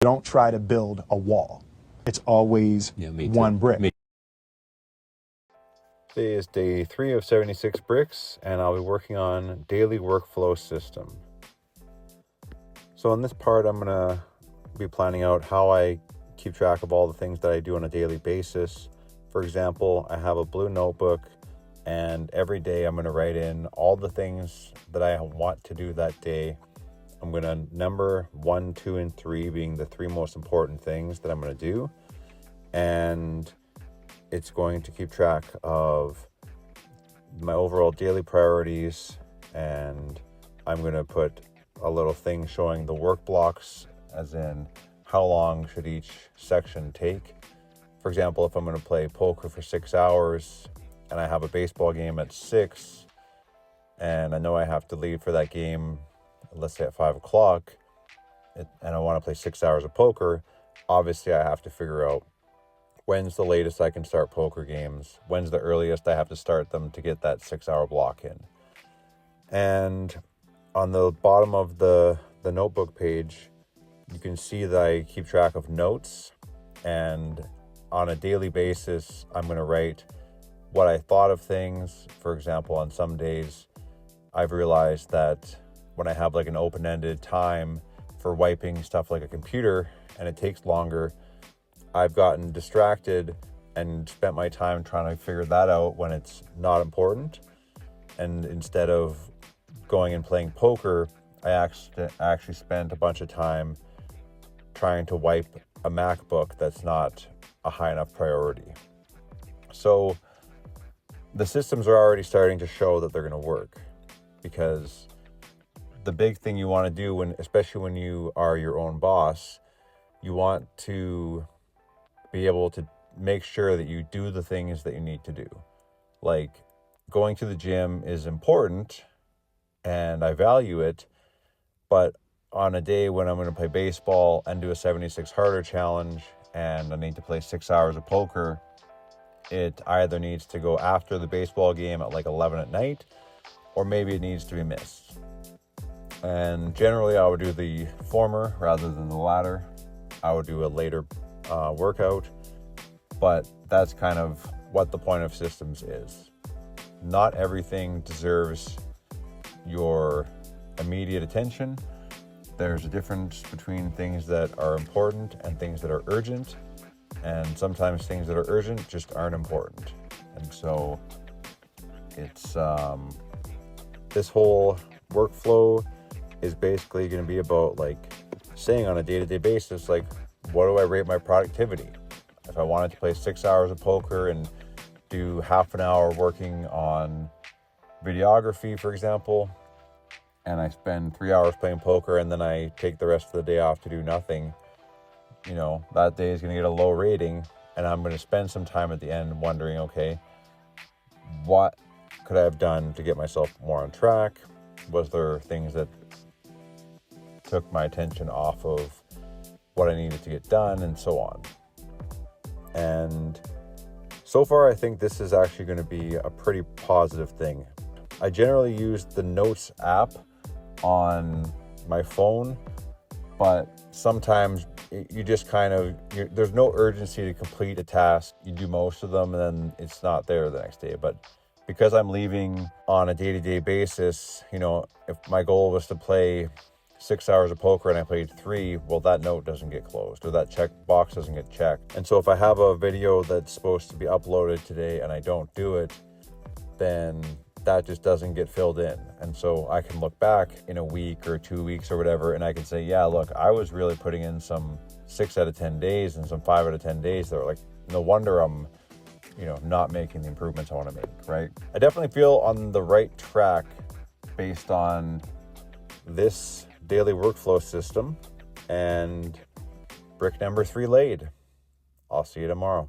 Don't try to build a wall. It's always one brick. Today is day 3 of 76 bricks, and I'll be working on daily workflow system. So in this part, I'm going to be planning out how I keep track of all the things that I do on a daily basis. For example, I have a blue notebook, and every day I'm going to write in all the things that I want to do that day. I'm going to number 1, 2, and 3 being the 3 most important things that I'm going to do. And it's going to keep track of my overall daily priorities. And I'm going to put a little thing showing the work blocks, as in how long should each section take. For example, if I'm going to play poker for 6 hours and I have a baseball game at 6, and I know I have to leave for that game, let's say at 5 o'clock, and I want to play 6 hours of poker, obviously I have to figure out when's the latest I can start poker games, when's the earliest I have to start them to get that 6-hour block in. And on the bottom of the notebook page, you can see that I keep track of notes, and on a daily basis, I'm going to write what I thought of things. For example, on some days, I've realized that when I have like an open-ended time for wiping stuff like a computer and it takes longer, I've gotten distracted and spent my time trying to figure that out when it's not important. And instead of going and playing poker, I actually spent a bunch of time trying to wipe a MacBook that's not a high enough priority. So the systems are already starting to show that they're going to work, because the big thing you want to do, especially when you are your own boss, you want to be able to make sure that you do the things that you need to do. Like, going to the gym is important and I value it, but on a day when I'm going to play baseball and do a 76 harder challenge and I need to play 6 hours of poker, it either needs to go after the baseball game at like 11 at night, or maybe it needs to be missed. And generally I would do the former rather than the latter. I would do a later workout, but that's kind of what the point of systems is. Not everything deserves your immediate attention. There's a difference between things that are important and things that are urgent, and sometimes things that are urgent just aren't important. And so it's this whole workflow is basically going to be about like saying on a day-to-day basis, like, what do I rate my productivity? If I wanted to play 6 hours of poker and do half an hour working on videography, for example, and I spend 3 hours playing poker and then I take the rest of the day off to do nothing, that day is going to get a low rating, and I'm going to spend some time at the end wondering, okay, what could I have done to get myself more on track? Was there things that took my attention off of what I needed to get done, and so on? And so far, I think this is actually going to be a pretty positive thing. I generally use the Notes app on my phone, but sometimes you just there's no urgency to complete a task. You do most of them and then it's not there the next day. But because I'm leaving on a day-to-day basis, if my goal was to play 6 hours of poker and I played 3, well, that note doesn't get closed, or that check box doesn't get checked. And so if I have a video that's supposed to be uploaded today and I don't do it, then that just doesn't get filled in. And so I can look back in a week or 2 weeks or whatever, and I can say, yeah, look, I was really putting in some 6 out of 10 days and some 5 out of 10 days that are like, no wonder I'm not making the improvements I want to make, right? I definitely feel on the right track based on this daily workflow system, and brick number 3 laid. I'll see you tomorrow.